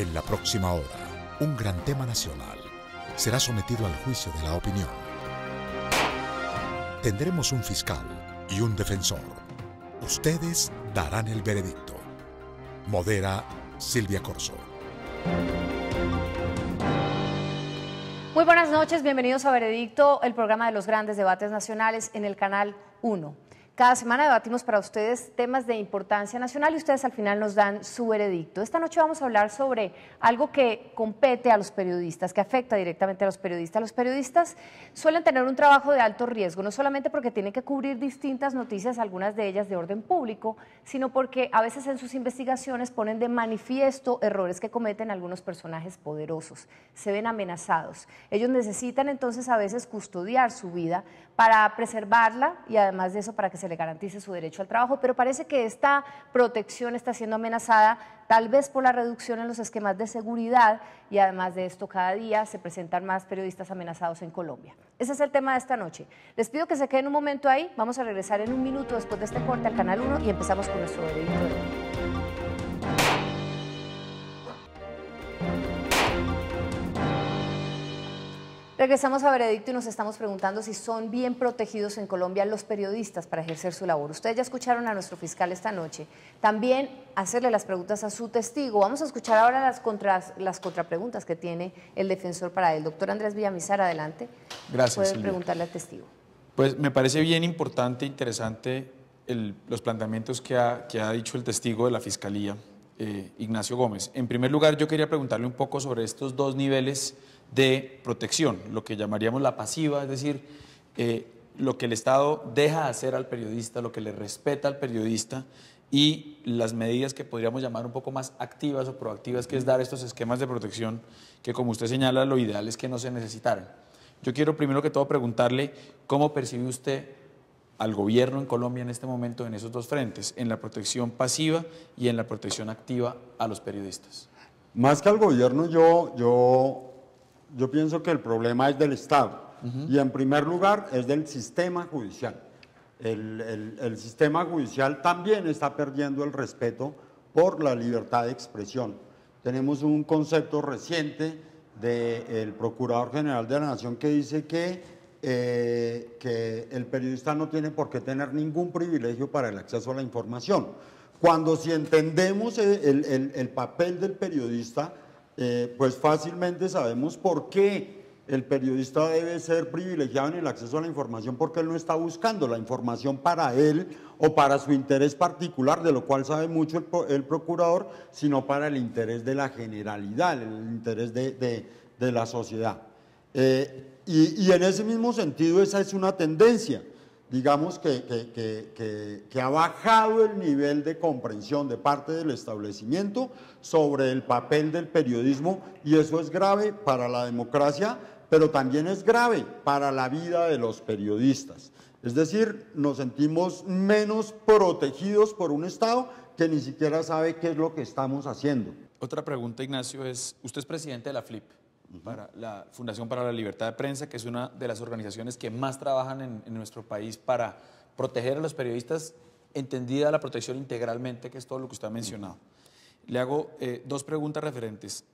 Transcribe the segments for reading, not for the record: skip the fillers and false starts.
En la próxima hora, un gran tema nacional será sometido al juicio de la opinión. Tendremos un fiscal y un defensor. Ustedes darán el veredicto. Modera Silvia Corso. Muy buenas noches, bienvenidos a Veredicto, el programa de los grandes debates nacionales en el Canal 1. Cada semana debatimos para ustedes temas de importancia nacional y ustedes al final nos dan su veredicto. Esta noche vamos a hablar sobre algo que compete a los periodistas, que afecta directamente a los periodistas. Los periodistas suelen tener un trabajo de alto riesgo, no solamente porque tienen que cubrir distintas noticias, algunas de ellas de orden público, sino porque a veces en sus investigaciones ponen de manifiesto errores que cometen algunos personajes poderosos. Se ven amenazados. Ellos necesitan entonces a veces custodiar su vida para preservarla y además de eso para que se le garantice su derecho al trabajo, pero parece que esta protección está siendo amenazada tal vez por la reducción en los esquemas de seguridad y además de esto cada día se presentan más periodistas amenazados en Colombia. Ese es el tema de esta noche. Les pido que se queden un momento ahí, vamos a regresar en un minuto después de este corte al Canal 1 y empezamos con nuestro veredicto de hoy. Regresamos a Veredicto y nos estamos preguntando si son bien protegidos en Colombia los periodistas para ejercer su labor. Ustedes ya escucharon a nuestro fiscal esta noche. También hacerle las preguntas a su testigo. Vamos a escuchar ahora las contrapreguntas que tiene el defensor para él. Doctor Andrés Villamizar, adelante. Gracias, puede Silvia. preguntarle al testigo. Pues me parece bien importante, interesante los planteamientos que ha dicho el testigo de la Fiscalía, Ignacio Gómez. En primer lugar, yo quería preguntarle un poco sobre estos dos niveles de protección, lo que llamaríamos la pasiva, es decir, lo que el Estado deja hacer al periodista, lo que le respeta al periodista y las medidas que podríamos llamar un poco más activas o proactivas, que es dar estos esquemas de protección que, como usted señala, lo ideal es que no se necesitaran. Yo quiero primero que todo preguntarle cómo percibe usted al gobierno en Colombia en este momento en esos dos frentes, en la protección pasiva y en la protección activa a los periodistas. Más que al gobierno, yo pienso que el problema es del Estado y en primer lugar es del sistema judicial. El sistema judicial también está perdiendo el respeto por la libertad de expresión. Tenemos un concepto reciente del Procurador General de la Nación que dice que el periodista no tiene por qué tener ningún privilegio para el acceso a la información. Cuando si entendemos el papel del periodista, pues fácilmente sabemos por qué el periodista debe ser privilegiado en el acceso a la información, porque él no está buscando la información para él o para su interés particular, de lo cual sabe mucho el procurador, sino para el interés de la generalidad, el interés de la sociedad. Y en ese mismo sentido esa es una tendencia, digamos que ha bajado el nivel de comprensión de parte del establecimiento sobre el papel del periodismo y eso es grave para la democracia, pero también es grave para la vida de los periodistas. Es decir, nos sentimos menos protegidos por un Estado que ni siquiera sabe qué es lo que estamos haciendo. Otra pregunta, Ignacio, es, usted es presidente de la FLIP, para la Fundación para la Libertad de Prensa, que es una de las organizaciones que más trabajan en nuestro país para proteger a los periodistas, entendida la protección integralmente, que es todo lo que usted ha mencionado. Le hago dos preguntas referentes.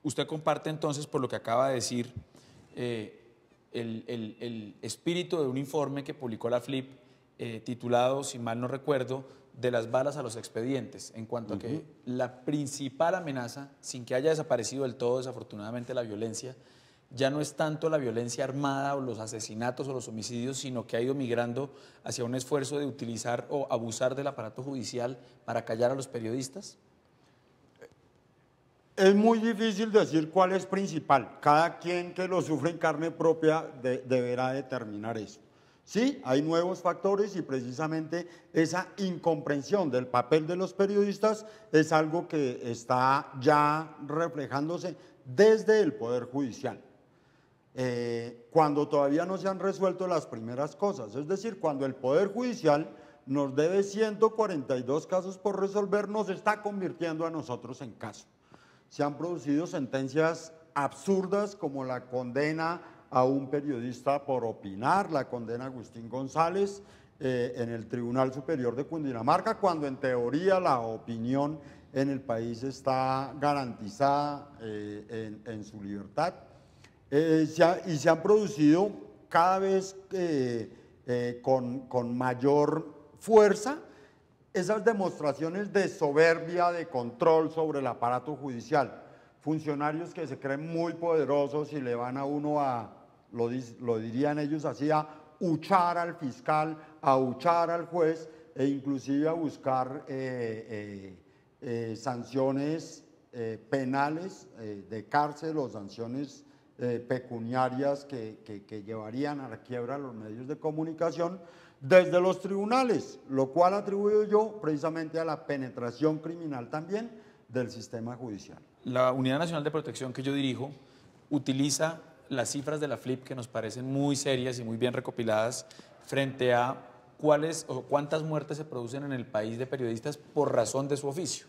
Usted comparte entonces, por lo que acaba de decir, el espíritu de un informe que publicó la FLIP, titulado, si mal no recuerdo, de las balas a los expedientes, en cuanto a que la principal amenaza, sin que haya desaparecido del todo desafortunadamente la violencia, ya no es tanto la violencia armada o los asesinatos o los homicidios, sino que ha ido migrando hacia un esfuerzo de utilizar o abusar del aparato judicial para callar a los periodistas? Es muy difícil decir cuál es principal. Cada quien que lo sufre en carne propia deberá determinar eso. Sí, hay nuevos factores y precisamente esa incomprensión del papel de los periodistas es algo que está ya reflejándose desde el Poder Judicial. Cuando todavía no se han resuelto las primeras cosas, es decir, cuando el Poder Judicial nos debe 142 casos por resolver, nos está convirtiendo a nosotros en caso. Se han producido sentencias absurdas como la condena a un periodista por opinar, la condena a Agustín González en el Tribunal Superior de Cundinamarca, cuando en teoría la opinión en el país está garantizada en su libertad. Y se han producido cada vez con mayor fuerza esas demostraciones de soberbia, de control sobre el aparato judicial. Funcionarios que se creen muy poderosos y le van a uno lo dirían ellos así, a huchar al fiscal, a huchar al juez e inclusive a buscar sanciones penales de cárcel o sanciones pecuniarias que llevarían a la quiebra a los medios de comunicación desde los tribunales, lo cual atribuyo yo precisamente a la penetración criminal también del sistema judicial. La Unidad Nacional de Protección que yo dirijo utiliza las cifras de la FLIP, que nos parecen muy serias y muy bien recopiladas, frente a cuáles o cuántas muertes se producen en el país de periodistas por razón de su oficio.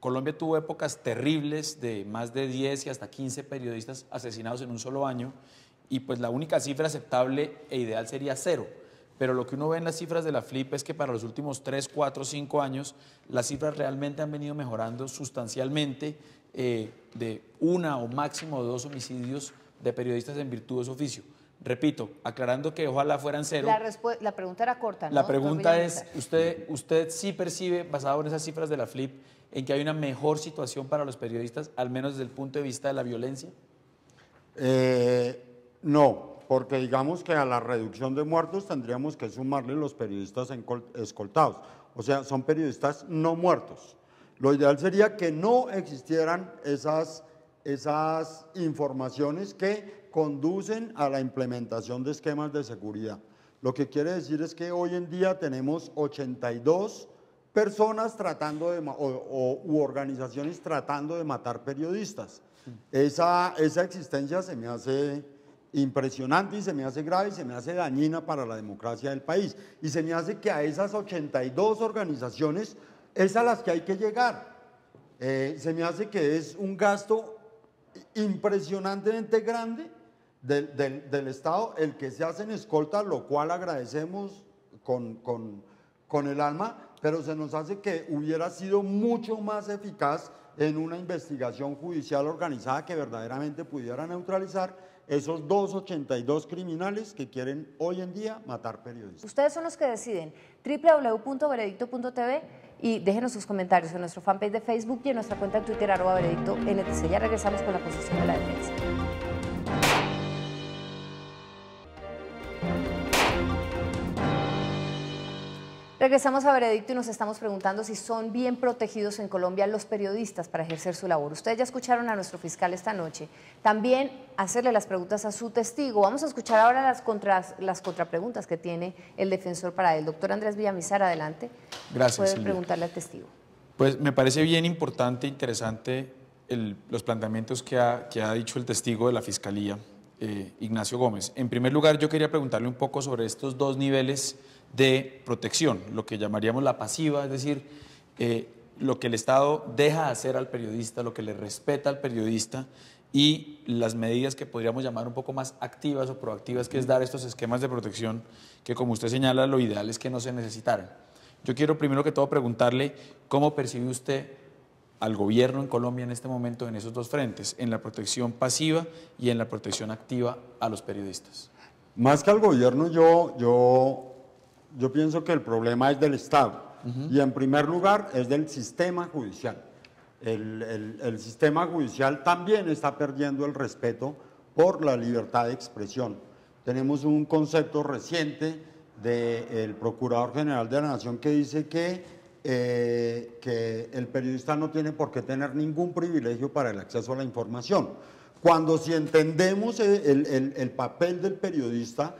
Colombia tuvo épocas terribles de más de 10 y hasta 15 periodistas asesinados en un solo año, y pues la única cifra aceptable e ideal sería 0. Pero lo que uno ve en las cifras de la FLIP es que para los últimos 3, 4, 5 años las cifras realmente han venido mejorando sustancialmente, de 1 o máximo 2 homicidios de periodistas en virtud de su oficio. Repito, aclarando que ojalá fueran 0. La pregunta era corta, ¿no? La pregunta es, ¿usted sí percibe, basado en esas cifras de la FLIP, en que hay una mejor situación para los periodistas, al menos desde el punto de vista de la violencia? No, porque digamos que a la reducción de muertos tendríamos que sumarle los periodistas escoltados. O sea, son periodistas no muertos. Lo ideal sería que no existieran esas informaciones que conducen a la implementación de esquemas de seguridad. Lo que quiere decir es que hoy en día tenemos 82 personas tratando u organizaciones tratando de matar periodistas. Esa existencia se me hace impresionante y se me hace grave y se me hace dañina para la democracia del país. Y se me hace que a esas 82 organizaciones es a las que hay que llegar. Se me hace que es un gasto impresionantemente grande del Estado el que se hace en escolta, lo cual agradecemos con el alma, pero se nos hace que hubiera sido mucho más eficaz en una investigación judicial organizada que verdaderamente pudiera neutralizar esos 282 criminales que quieren hoy en día matar periodistas. Ustedes son los que deciden. www.veredicto.tv y déjenos sus comentarios en nuestro fanpage de Facebook y en nuestra cuenta de Twitter @veredicto_NTC. Ya regresamos con la posición de la defensa. Regresamos a Veredicto y nos estamos preguntando si son bien protegidos en Colombia los periodistas para ejercer su labor. Ustedes ya escucharon a nuestro fiscal esta noche. También hacerle las preguntas a su testigo. Vamos a escuchar ahora las contrapreguntas que tiene el defensor para él. Doctor Andrés Villamizar, adelante. Gracias, puede Silvia. preguntarle al testigo. Pues me parece bien importante, interesante los planteamientos que ha dicho el testigo de la Fiscalía, Ignacio Gómez. En primer lugar, yo quería preguntarle un poco sobre estos dos niveles de protección, lo que llamaríamos la pasiva, es decir, lo que el Estado deja hacer al periodista, lo que le respeta al periodista, y las medidas que podríamos llamar un poco más activas o proactivas, que es dar estos esquemas de protección que, como usted señala, lo ideal es que no se necesitaran. Yo quiero primero que todo preguntarle cómo percibe usted al gobierno en Colombia en este momento en esos dos frentes, en la protección pasiva y en la protección activa a los periodistas. Más que al gobierno, yo pienso que el problema es del Estado y en primer lugar es del sistema judicial. El sistema judicial también está perdiendo el respeto por la libertad de expresión. Tenemos un concepto reciente del Procurador General de la Nación que dice que el periodista no tiene por qué tener ningún privilegio para el acceso a la información. Cuando si entendemos el papel del periodista,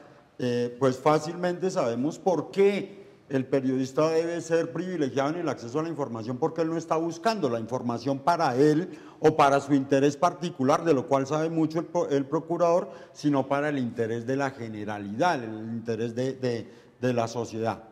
pues fácilmente sabemos por qué el periodista debe ser privilegiado en el acceso a la información, porque él no está buscando la información para él o para su interés particular, de lo cual sabe mucho el procurador, sino para el interés de la generalidad, el interés de la sociedad.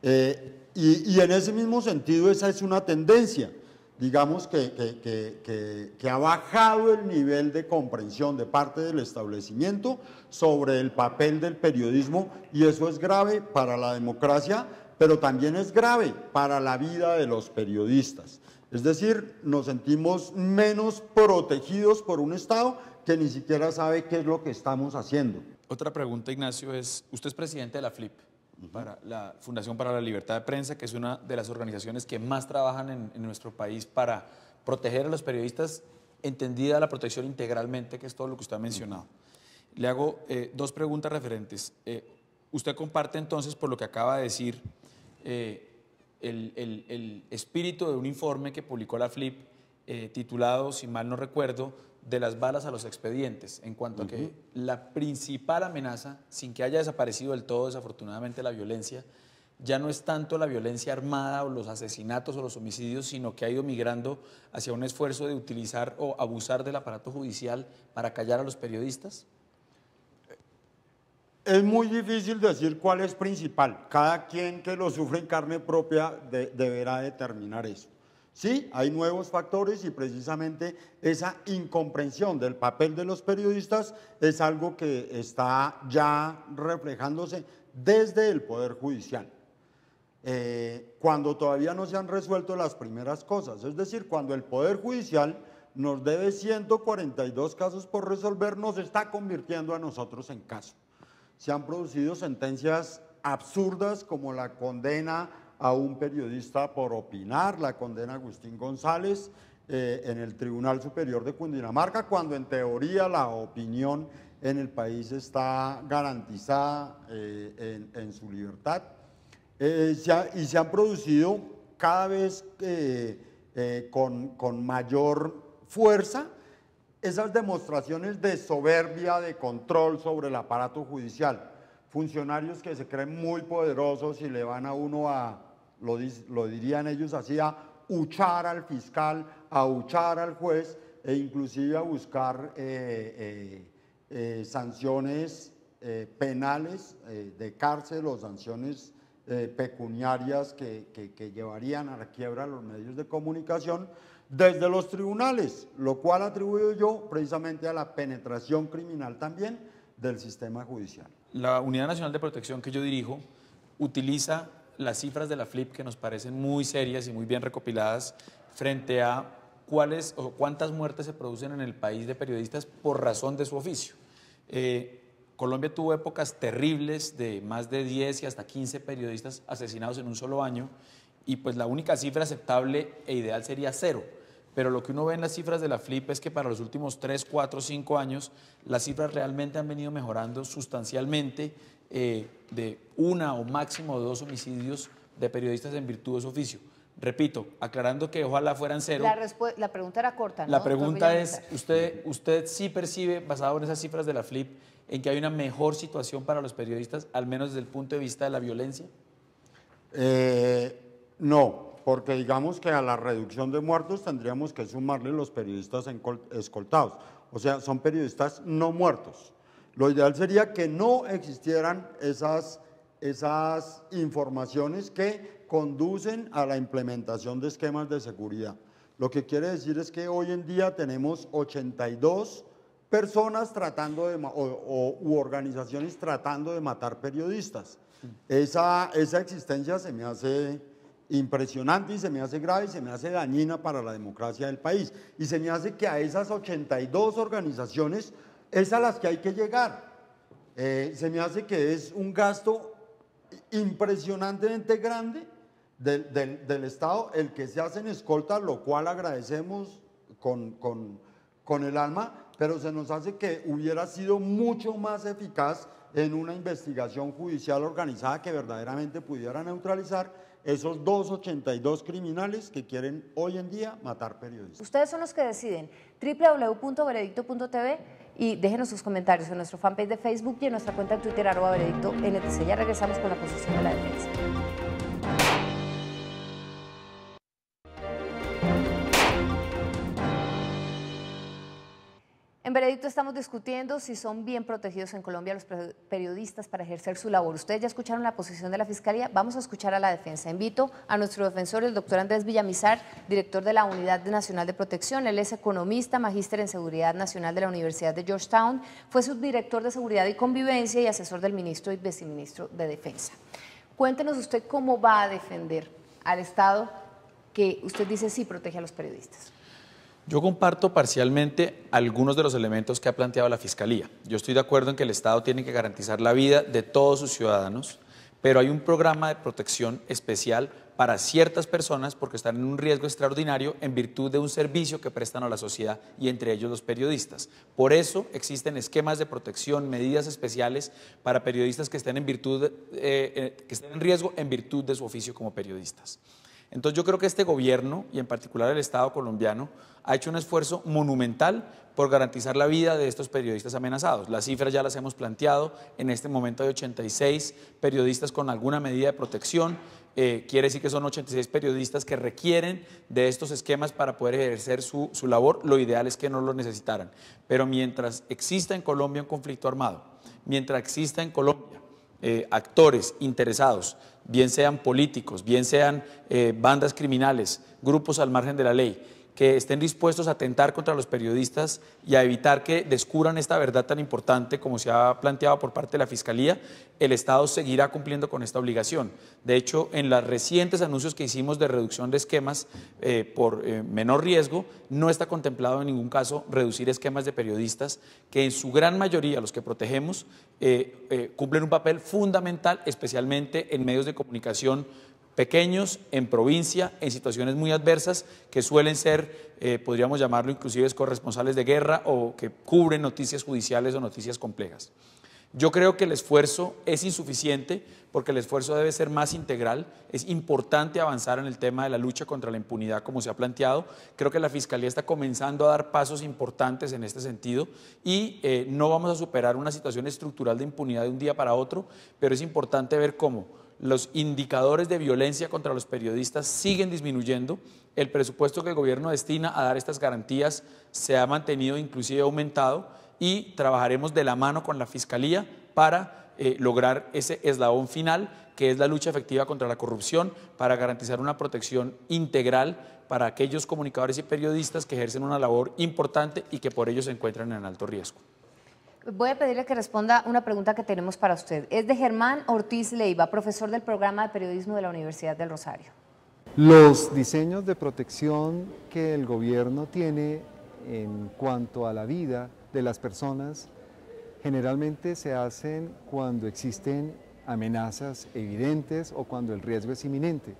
Y en ese mismo sentido esa es una tendencia, digamos que ha bajado el nivel de comprensión de parte del establecimiento sobre el papel del periodismo, y eso es grave para la democracia, pero también es grave para la vida de los periodistas. Es decir, nos sentimos menos protegidos por un Estado que ni siquiera sabe qué es lo que estamos haciendo. Otra pregunta, Ignacio, es, usted es presidente de la FLIP, para la Fundación para la Libertad de Prensa, que es una de las organizaciones que más trabajan en nuestro país para proteger a los periodistas, entendida la protección integralmente, que es todo lo que usted ha mencionado. Le hago dos preguntas referentes. Usted comparte entonces, por lo que acaba de decir, el espíritu de un informe que publicó la FLIP, titulado, si mal no recuerdo, de las balas a los expedientes, en cuanto a que la principal amenaza, sin que haya desaparecido del todo desafortunadamente la violencia, ya no es tanto la violencia armada o los asesinatos o los homicidios, sino que ha ido migrando hacia un esfuerzo de utilizar o abusar del aparato judicial para callar a los periodistas? Es muy difícil decir cuál es principal. Cada quien que lo sufre en carne propia deberá determinar eso. Sí, hay nuevos factores y precisamente esa incomprensión del papel de los periodistas es algo que está ya reflejándose desde el Poder Judicial. Cuando todavía no se han resuelto las primeras cosas, es decir, cuando el Poder Judicial nos debe 142 casos por resolver, nos está convirtiendo a nosotros en caso. Se han producido sentencias absurdas como la condena a un periodista por opinar, la condena a Agustín González en el Tribunal Superior de Cundinamarca, cuando en teoría la opinión en el país está garantizada en su libertad. Y se han producido cada vez con mayor fuerza esas demostraciones de soberbia, de control sobre el aparato judicial. Funcionarios que se creen muy poderosos y le van a uno a, lo dirían ellos así, a huchar al fiscal, a huchar al juez e inclusive a buscar sanciones penales de cárcel o sanciones pecuniarias que llevarían a la quiebra a los medios de comunicación desde los tribunales, lo cual atribuyo yo precisamente a la penetración criminal también del sistema judicial. La Unidad Nacional de Protección que yo dirijo utiliza las cifras de la FLIP, que nos parecen muy serias y muy bien recopiladas, frente a cuáles o cuántas muertes se producen en el país de periodistas por razón de su oficio. Colombia tuvo épocas terribles de más de 10 y hasta 15 periodistas asesinados en un solo año, y pues la única cifra aceptable e ideal sería 0. Pero lo que uno ve en las cifras de la FLIP es que para los últimos 3, 4, 5 años las cifras realmente han venido mejorando sustancialmente, de 1 o máximo 2 homicidios de periodistas en virtud de su oficio. Repito, aclarando que ojalá fueran 0. La pregunta era corta, ¿no? La pregunta es, ¿usted sí percibe, basado en esas cifras de la FLIP, en que hay una mejor situación para los periodistas, al menos desde el punto de vista de la violencia? No, porque digamos que a la reducción de muertos tendríamos que sumarle los periodistas escoltados. O sea, son periodistas no muertos. Lo ideal sería que no existieran esas informaciones que conducen a la implementación de esquemas de seguridad. Lo que quiere decir es que hoy en día tenemos 82 personas tratando de, u organizaciones tratando de matar periodistas. Esa existencia se me hace impresionante y se me hace grave y se me hace dañina para la democracia del país. Y se me hace que a esas 82 organizaciones es a las que hay que llegar. Se me hace que es un gasto impresionantemente grande del Estado el que se hace en escolta, lo cual agradecemos con el alma, pero se nos hace que hubiera sido mucho más eficaz en una investigación judicial organizada que verdaderamente pudiera neutralizar esos 282 criminales que quieren hoy en día matar periodistas. Ustedes son los que deciden. www.veredicto.tv y déjenos sus comentarios en nuestro fanpage de Facebook y en nuestra cuenta de Twitter @veredicto_NTC. Ya regresamos con la posición de la defensa. En Veredicto estamos discutiendo si son bien protegidos en Colombia los periodistas para ejercer su labor. Ustedes ya escucharon la posición de la Fiscalía, vamos a escuchar a la defensa. Invito a nuestro defensor, el doctor Andrés Villamizar, director de la Unidad Nacional de Protección. Él es economista, magíster en Seguridad Nacional de la Universidad de Georgetown, fue subdirector de Seguridad y Convivencia y asesor del ministro y viceministro de Defensa. Cuéntenos usted cómo va a defender al Estado que usted dice sí protege a los periodistas. Yo comparto parcialmente algunos de los elementos que ha planteado la Fiscalía. Yo estoy de acuerdo en que el Estado tiene que garantizar la vida de todos sus ciudadanos, pero hay un programa de protección especial para ciertas personas porque están en un riesgo extraordinario en virtud de un servicio que prestan a la sociedad y entre ellos los periodistas. Por eso existen esquemas de protección, medidas especiales para periodistas que estén que estén en riesgo en virtud de su oficio como periodistas. Entonces yo creo que este gobierno, y en particular el Estado colombiano, ha hecho un esfuerzo monumental por garantizar la vida de estos periodistas amenazados. Las cifras ya las hemos planteado, en este momento hay 86 periodistas con alguna medida de protección, quiere decir que son 86 periodistas que requieren de estos esquemas para poder ejercer su labor. Lo ideal es que no lo necesitaran, pero mientras exista en Colombia un conflicto armado, mientras exista en Colombia actores interesados, bien sean políticos, bien sean bandas criminales, grupos al margen de la ley, que estén dispuestos a atentar contra los periodistas y a evitar que descubran esta verdad tan importante como se ha planteado por parte de la Fiscalía, el Estado seguirá cumpliendo con esta obligación. De hecho, en los recientes anuncios que hicimos de reducción de esquemas por menor riesgo, no está contemplado en ningún caso reducir esquemas de periodistas que en su gran mayoría, los que protegemos, cumplen un papel fundamental, especialmente en medios de comunicación pequeños, en provincia, en situaciones muy adversas, que suelen ser, podríamos llamarlo inclusive corresponsales de guerra o que cubren noticias judiciales o noticias complejas. Yo creo que el esfuerzo es insuficiente porque el esfuerzo debe ser más integral. Es importante avanzar en el tema de la lucha contra la impunidad como se ha planteado. Creo que la Fiscalía está comenzando a dar pasos importantes en este sentido y no vamos a superar una situación estructural de impunidad de un día para otro, pero es importante ver cómo los indicadores de violencia contra los periodistas siguen disminuyendo. El presupuesto que el gobierno destina a dar estas garantías se ha mantenido, inclusive aumentado, y trabajaremos de la mano con la Fiscalía para lograr ese eslabón final, que es la lucha efectiva contra la corrupción, para garantizar una protección integral para aquellos comunicadores y periodistas que ejercen una labor importante y que por ello se encuentran en alto riesgo. Voy a pedirle que responda una pregunta que tenemos para usted. Es de Germán Ortiz Leiva, profesor del programa de periodismo de la Universidad del Rosario. Los diseños de protección que el gobierno tiene en cuanto a la vida de las personas generalmente se hacen cuando existen amenazas evidentes o cuando el riesgo es inminente.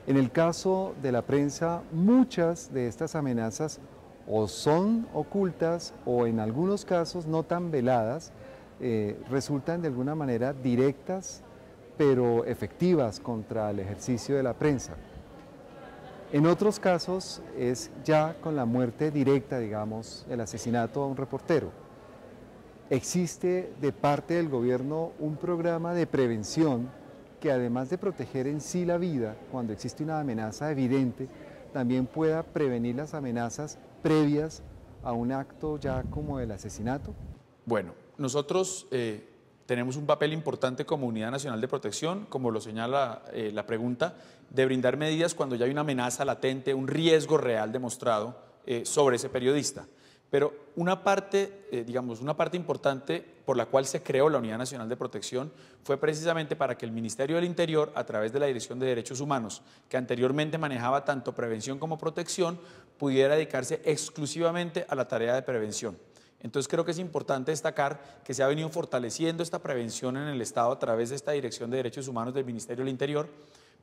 En el caso de la prensa, muchas de estas amenazas o son ocultas o en algunos casos no tan veladas, resultan de alguna manera directas pero efectivas contra el ejercicio de la prensa. En otros casos es ya con la muerte directa, digamos, el asesinato a un reportero. Existe de parte del gobierno un programa de prevención que además de proteger en sí la vida, cuando existe una amenaza evidente, también pueda prevenir las amenazas previas a un acto ya como el asesinato? Bueno, nosotros tenemos un papel importante como Unidad Nacional de Protección, como lo señala la pregunta, de brindar medidas cuando ya hay una amenaza latente, un riesgo real demostrado sobre ese periodista. Pero una parte, una parte importante por la cual se creó la Unidad Nacional de Protección fue precisamente para que el Ministerio del Interior, a través de la Dirección de Derechos Humanos, que anteriormente manejaba tanto prevención como protección, pudiera dedicarse exclusivamente a la tarea de prevención. Entonces creo que es importante destacar que se ha venido fortaleciendo esta prevención en el Estado a través de esta Dirección de Derechos Humanos del Ministerio del Interior,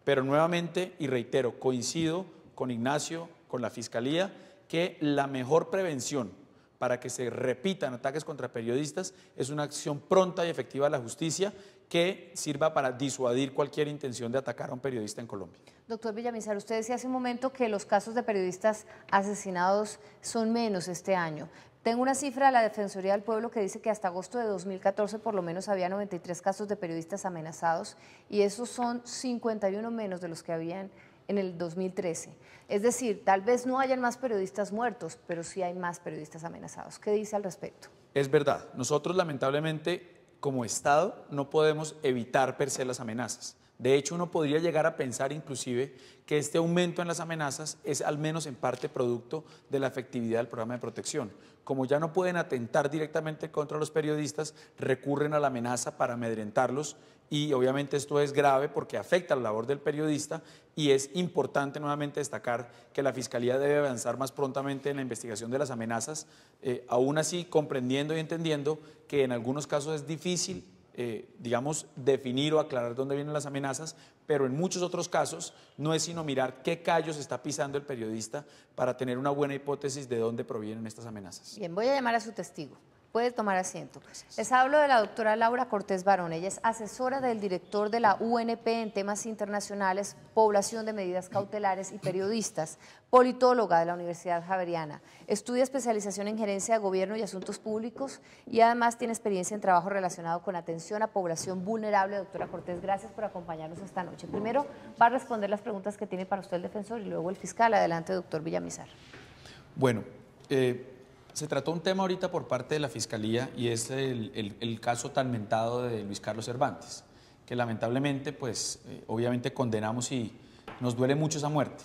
pero nuevamente, y reitero, coincido con Ignacio, con la Fiscalía, que la mejor prevención para que se repitan ataques contra periodistas es una acción pronta y efectiva de la justicia que sirva para disuadir cualquier intención de atacar a un periodista en Colombia. Doctor Villamizar, usted decía hace un momento que los casos de periodistas asesinados son menos este año. Tengo una cifra de la Defensoría del Pueblo que dice que hasta agosto de 2014 por lo menos había 93 casos de periodistas amenazados y esos son 51 menos de los que habían en el 2013. Es decir, tal vez no hayan más periodistas muertos, pero sí hay más periodistas amenazados. ¿Qué dice al respecto? Es verdad. Nosotros lamentablemente como Estado no podemos evitar per se las amenazas. De hecho, uno podría llegar a pensar inclusive que este aumento en las amenazas es al menos en parte producto de la efectividad del programa de protección. Como ya no pueden atentar directamente contra los periodistas, recurren a la amenaza para amedrentarlos y obviamente esto es grave porque afecta la labor del periodista y es importante nuevamente destacar que la Fiscalía debe avanzar más prontamente en la investigación de las amenazas, aún así comprendiendo y entendiendo que en algunos casos es difícil digamos, definir o aclarar dónde vienen las amenazas, pero en muchos otros casos no es sino mirar qué callos está pisando el periodista para tener una buena hipótesis de dónde provienen estas amenazas. Bien, voy a llamar a su testigo. Puede tomar asiento. Les hablo de la doctora Laura Cortés Barón. Ella es asesora del director de la UNP en temas internacionales, población de medidas cautelares y periodistas, politóloga de la Universidad Javeriana. Estudia especialización en gerencia de gobierno y asuntos públicos y además tiene experiencia en trabajo relacionado con atención a población vulnerable. Doctora Cortés, gracias por acompañarnos esta noche. Primero va a responder las preguntas que tiene para usted el defensor y luego el fiscal. Adelante, doctor Villamizar. Bueno, se trató un tema ahorita por parte de la Fiscalía y es el caso tan mentado de Luis Carlos Cervantes, que lamentablemente, pues, obviamente condenamos y nos duele mucho esa muerte.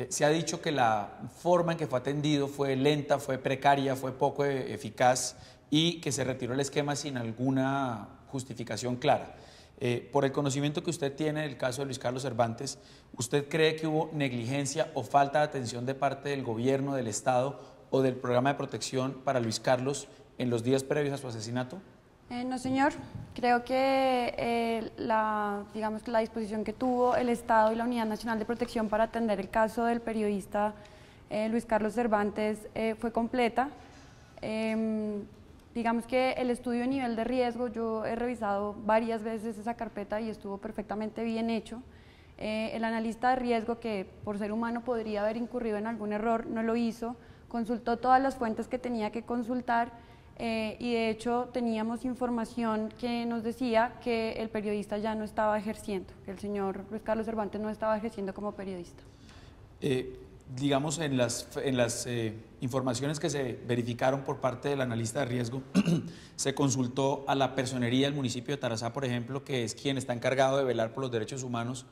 Se ha dicho que la forma en que fue atendido fue lenta, fue precaria, fue poco eficaz y que se retiró el esquema sin alguna justificación clara. Por el conocimiento que usted tiene del caso de Luis Carlos Cervantes, ¿usted cree que hubo negligencia o falta de atención de parte del gobierno, del Estado o del programa de protección para Luis Carlos en los días previos a su asesinato? No, señor. Creo que digamos que la disposición que tuvo el Estado y la Unidad Nacional de Protección para atender el caso del periodista Luis Carlos Cervantes fue completa. Digamos que el estudio de nivel de riesgo, yo he revisado varias veces esa carpeta y estuvo perfectamente bien hecho. El analista de riesgo, que por ser humano podría haber incurrido en algún error, no lo hizo. Consultó todas las fuentes que tenía que consultar y de hecho teníamos información que nos decía que el periodista ya no estaba ejerciendo, que el señor Luis Carlos Cervantes no estaba ejerciendo como periodista. Digamos, en las informaciones que se verificaron por parte del analista de riesgo, se consultó a la personería del municipio de Tarazá, por ejemplo, que es quien está encargado de velar por los derechos humanos.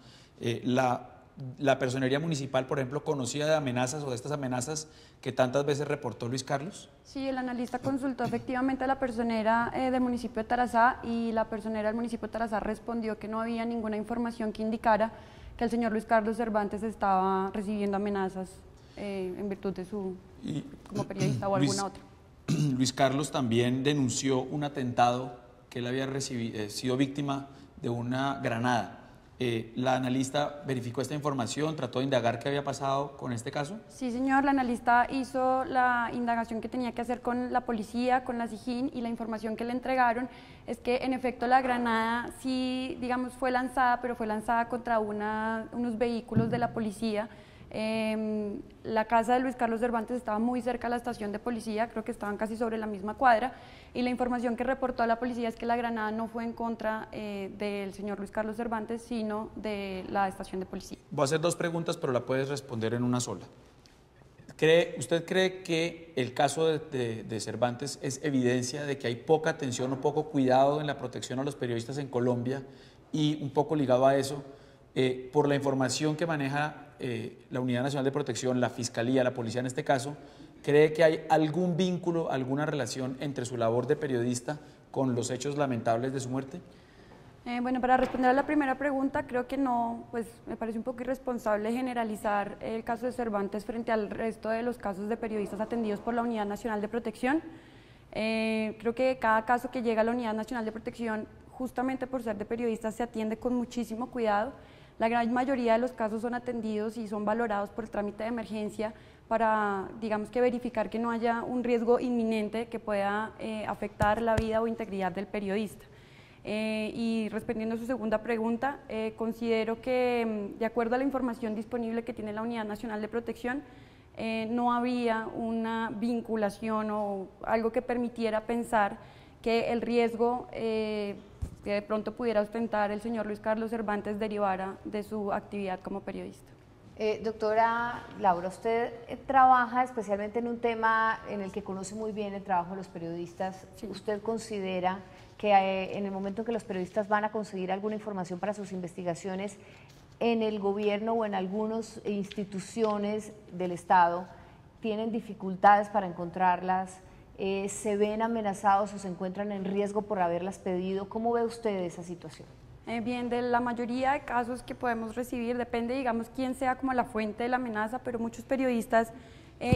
¿La personería municipal, por ejemplo, conocía de amenazas o de estas amenazas que tantas veces reportó Luis Carlos? Sí, el analista consultó efectivamente a la personera del municipio de Tarazá y la personera del municipio de Tarazá respondió que no había ninguna información que indicara que el señor Luis Carlos Cervantes estaba recibiendo amenazas en virtud de su como periodista o alguna otra. Luis Carlos también denunció un atentado que él había sido víctima de una granada. ¿La analista verificó esta información, trató de indagar qué había pasado con este caso? Sí, señor, la analista hizo la indagación que tenía que hacer con la policía, con la SIJIN, y la información que le entregaron es que en efecto la granada sí, digamos, fue lanzada, pero fue lanzada contra unos vehículos de la policía. La casa de Luis Carlos Cervantes estaba muy cerca a la estación de policía, creo que estaban casi sobre la misma cuadra, y la información que reportó a la policía es que la granada no fue en contra del señor Luis Carlos Cervantes, sino de la estación de policía. Voy a hacer dos preguntas, pero la puedes responder en una sola. ¿Usted cree que el caso de Cervantes es evidencia de que hay poca atención o poco cuidado en la protección a los periodistas en Colombia? Y un poco ligado a eso, por la información que maneja la Unidad Nacional de Protección, la Fiscalía, la Policía en este caso, ¿cree que hay algún vínculo, alguna relación entre su labor de periodista con los hechos lamentables de su muerte? Bueno, para responder a la primera pregunta, creo que no, pues me parece un poco irresponsable generalizar el caso de Cervantes frente al resto de los casos de periodistas atendidos por la Unidad Nacional de Protección. Creo que cada caso que llega a la Unidad Nacional de Protección, justamente por ser de periodistas, se atiende con muchísimo cuidado. La gran mayoría de los casos son atendidos y son valorados por el trámite de emergencia para, digamos, que verificar que no haya un riesgo inminente que pueda afectar la vida o integridad del periodista. Y respondiendo a su segunda pregunta, considero que, de acuerdo a la información disponible que tiene la Unidad Nacional de Protección, no había una vinculación o algo que permitiera pensar que el riesgo que de pronto pudiera ostentar el señor Luis Carlos Cervantes derivara de su actividad como periodista. Doctora Laura, usted trabaja especialmente en un tema en el que conoce muy bien el trabajo de los periodistas. Sí. ¿Usted considera que en el momento en que los periodistas van a conseguir alguna información para sus investigaciones en el gobierno o en algunas instituciones del Estado, tienen dificultades para encontrarlas? ¿Se ven amenazados o se encuentran en riesgo por haberlas pedido? ¿Cómo ve usted esa situación? Bien, de la mayoría de casos que podemos recibir, depende, digamos, quién sea como la fuente de la amenaza, pero muchos periodistas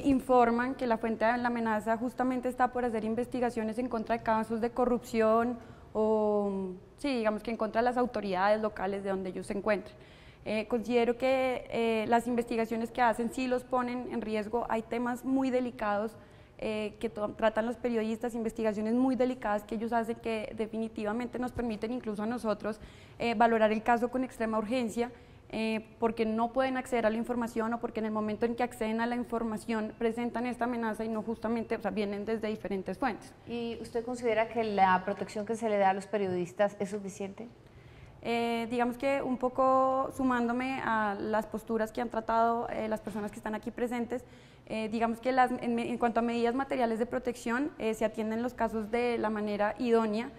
informan que la fuente de la amenaza justamente está por hacer investigaciones en contra de casos de corrupción o, sí, digamos que en contra de las autoridades locales de donde ellos se encuentren. Considero que las investigaciones que hacen sí los ponen en riesgo. Hay temas muy delicados que tratan los periodistas, investigaciones muy delicadas que ellos hacen que definitivamente nos permiten incluso a nosotros valorar el caso con extrema urgencia, porque no pueden acceder a la información o porque en el momento en que acceden a la información presentan esta amenaza y no justamente, o sea, vienen desde diferentes fuentes. ¿Y usted considera que la protección que se le da a los periodistas es suficiente? Digamos que un poco sumándome a las posturas que han tratado las personas que están aquí presentes, digamos que en cuanto a medidas materiales de protección se atienden los casos de la manera idónea,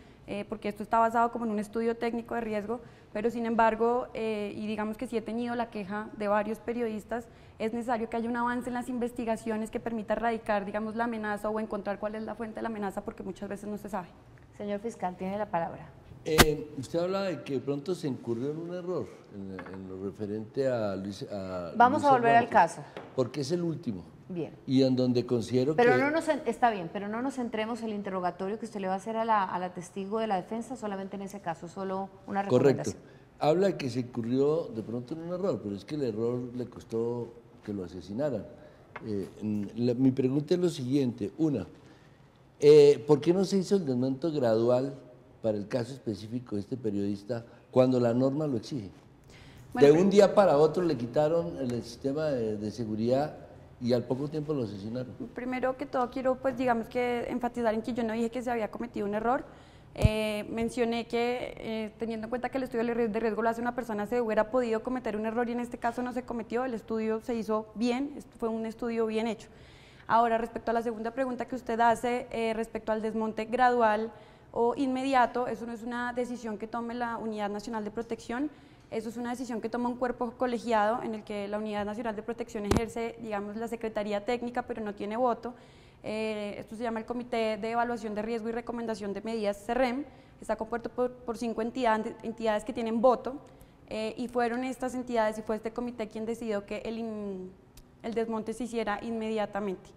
porque esto está basado como en un estudio técnico de riesgo, pero sin embargo, y digamos que sí he tenido la queja de varios periodistas, es necesario que haya un avance en las investigaciones que permita erradicar, digamos, la amenaza o encontrar cuál es la fuente de la amenaza, porque muchas veces no se sabe. Señor fiscal, tiene la palabra. Usted habla de que pronto se incurrió en un error en lo referente a Luis. Vamos a volver al caso. Porque es el último. Bien. Y en donde considero pero que… está bien, pero no nos centremos en el interrogatorio que usted le va a hacer a la testigo de la defensa solamente en ese caso, solo una recomendación. Correcto. Habla de que se incurrió de pronto en un error, pero es que el error le costó que lo asesinaran. Mi pregunta es lo siguiente. Una, ¿por qué no se hizo el desmonte gradual para el caso específico de este periodista cuando la norma lo exige? Bueno, de un día para otro le quitaron el sistema de seguridad y al poco tiempo lo asesinaron. Primero que todo quiero, pues digamos que enfatizar en que yo no dije que se había cometido un error. Mencioné que teniendo en cuenta que el estudio de riesgo lo hace una persona, se hubiera podido cometer un error y en este caso no se cometió, el estudio se hizo bien, fue un estudio bien hecho. Ahora, respecto a la segunda pregunta que usted hace, respecto al desmonte gradual o inmediato, eso no es una decisión que tome la Unidad Nacional de Protección, eso es una decisión que toma un cuerpo colegiado en el que la Unidad Nacional de Protección ejerce, digamos, la Secretaría Técnica, pero no tiene voto. Esto se llama el Comité de Evaluación de Riesgo y Recomendación de Medidas, CERREM, está compuesto por 5 entidades que tienen voto, y fueron estas entidades y fue este comité quien decidió que el desmonte se hiciera inmediatamente.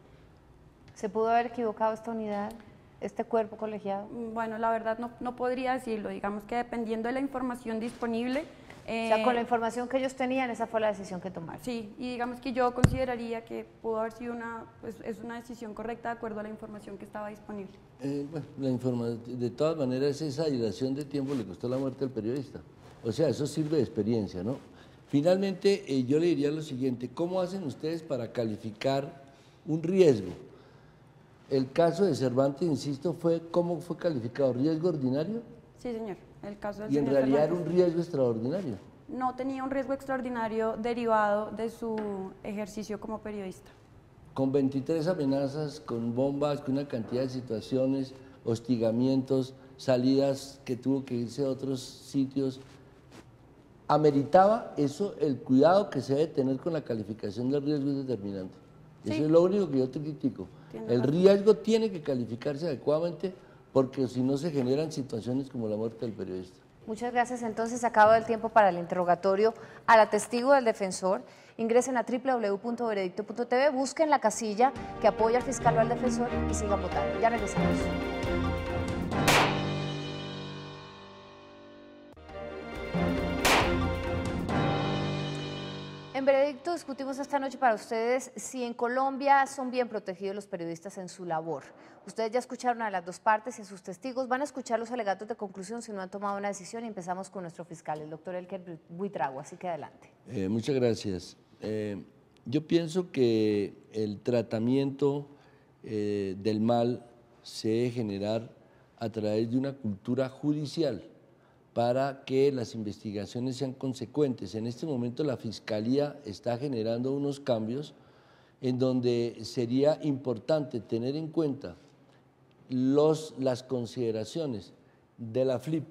¿Se pudo haber equivocado esta unidad, este cuerpo colegiado? Bueno, la verdad no podría decirlo, digamos que dependiendo de la información disponible. O sea, con la información que ellos tenían, esa fue la decisión que tomaron. Sí, y digamos que yo consideraría que pudo haber sido es una decisión correcta de acuerdo a la información que estaba disponible. Bueno, de todas maneras, esa dilación de tiempo le costó la muerte al periodista. O sea, eso sirve de experiencia, ¿no? Finalmente, yo le diría lo siguiente, ¿cómo hacen ustedes para calificar un riesgo? El caso de Cervantes, insisto, ¿cómo fue calificado? ¿Riesgo ordinario? Sí, señor. El caso del y en realidad era un riesgo extraordinario. No tenía un riesgo extraordinario derivado de su ejercicio como periodista. Con 23 amenazas, con bombas, con una cantidad de situaciones, hostigamientos, salidas que tuvo que irse a otros sitios, ¿ameritaba eso el cuidado que se debe tener con la calificación del riesgo es determinante? Sí. Eso es lo único que yo te critico. El riesgo tiene que calificarse adecuadamente porque si no se generan situaciones como la muerte del periodista. Muchas gracias. Entonces, acaba el tiempo para el interrogatorio a la testigo del defensor. Ingresen a www.veredicto.tv, busquen la casilla que apoya al fiscal o al defensor y sigan votando. Ya regresamos. En Veredicto discutimos esta noche para ustedes si en Colombia son bien protegidos los periodistas en su labor. Ustedes ya escucharon a las dos partes y a sus testigos, van a escuchar los alegatos de conclusión si no han tomado una decisión y empezamos con nuestro fiscal, el doctor Elker Buitrago, así que adelante. Muchas gracias. Yo pienso que el tratamiento del mal se debe generar a través de una cultura judicial, para que las investigaciones sean consecuentes. En este momento la Fiscalía está generando unos cambios en donde sería importante tener en cuenta las consideraciones de la FLIP,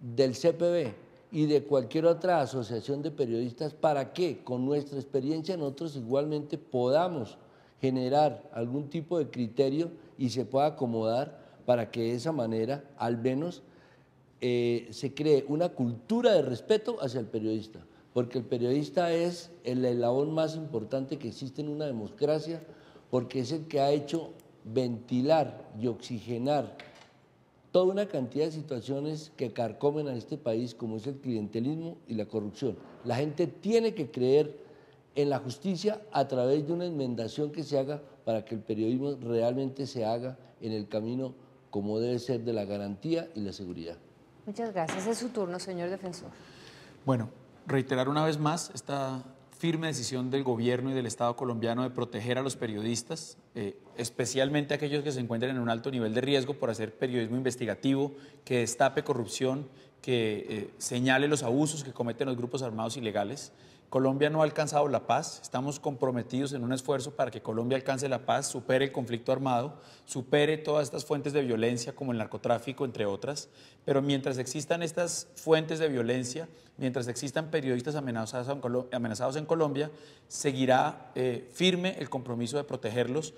del CPB y de cualquier otra asociación de periodistas para que con nuestra experiencia nosotros igualmente podamos generar algún tipo de criterio y se pueda acomodar para que de esa manera al menos se cree una cultura de respeto hacia el periodista, porque el periodista es el eslabón más importante que existe en una democracia, porque es el que ha hecho ventilar y oxigenar toda una cantidad de situaciones que carcomen a este país, como es el clientelismo y la corrupción. La gente tiene que creer en la justicia a través de una enmendación que se haga para que el periodismo realmente se haga en el camino como debe ser de la garantía y la seguridad. Muchas gracias. Es su turno, señor defensor. Bueno, reiterar una vez más esta firme decisión del gobierno y del Estado colombiano de proteger a los periodistas, especialmente aquellos que se encuentren en un alto nivel de riesgo por hacer periodismo investigativo, que destape corrupción, que señale los abusos que cometen los grupos armados ilegales. Colombia no ha alcanzado la paz, estamos comprometidos en un esfuerzo para que Colombia alcance la paz, supere el conflicto armado, supere todas estas fuentes de violencia como el narcotráfico, entre otras, pero mientras existan estas fuentes de violencia, mientras existan periodistas amenazados en Colombia, seguirá firme el compromiso de protegerlos,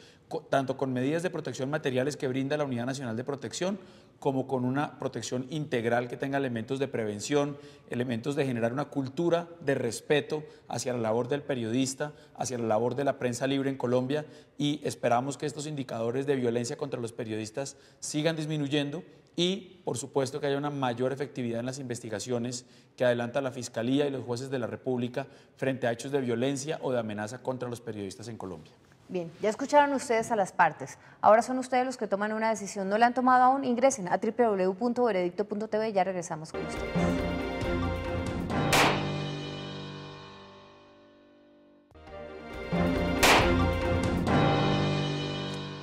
tanto con medidas de protección materiales que brinda la Unidad Nacional de Protección, como con una protección integral que tenga elementos de prevención, elementos de generar una cultura de respeto hacia la labor del periodista, hacia la labor de la prensa libre en Colombia, y esperamos que estos indicadores de violencia contra los periodistas sigan disminuyendo y, por supuesto, que haya una mayor efectividad en las investigaciones que adelanta la Fiscalía y los jueces de la República frente a hechos de violencia o de amenaza contra los periodistas en Colombia. Bien, ya escucharon ustedes a las partes. Ahora son ustedes los que toman una decisión. ¿No la han tomado aún? Ingresen a www.veredicto.tv y ya regresamos con ustedes.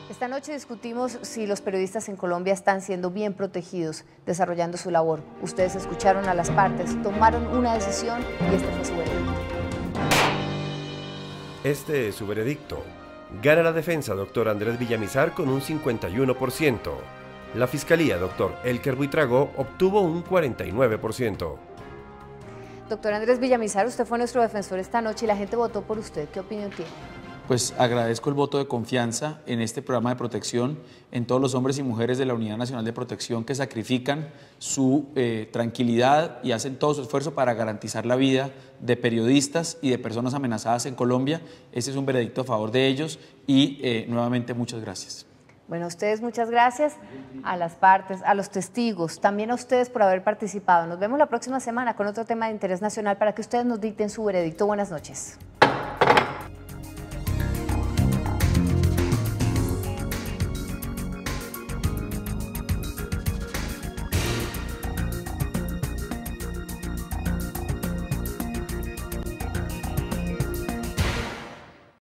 Esta noche discutimos si los periodistas en Colombia están siendo bien protegidos, desarrollando su labor. Ustedes escucharon a las partes, tomaron una decisión y este fue su veredicto. Este es su veredicto. Gana la defensa doctor Andrés Villamizar con un 51%. La fiscalía doctor Elker Buitrago obtuvo un 49%. Doctor Andrés Villamizar, usted fue nuestro defensor esta noche y la gente votó por usted. ¿Qué opinión tiene? Pues agradezco el voto de confianza en este programa de protección, en todos los hombres y mujeres de la Unidad Nacional de Protección que sacrifican su tranquilidad y hacen todo su esfuerzo para garantizar la vida de periodistas y de personas amenazadas en Colombia. Este es un veredicto a favor de ellos y nuevamente muchas gracias. Bueno, a ustedes muchas gracias, a las partes, a los testigos, también a ustedes por haber participado. Nos vemos la próxima semana con otro tema de interés nacional para que ustedes nos dicten su veredicto. Buenas noches.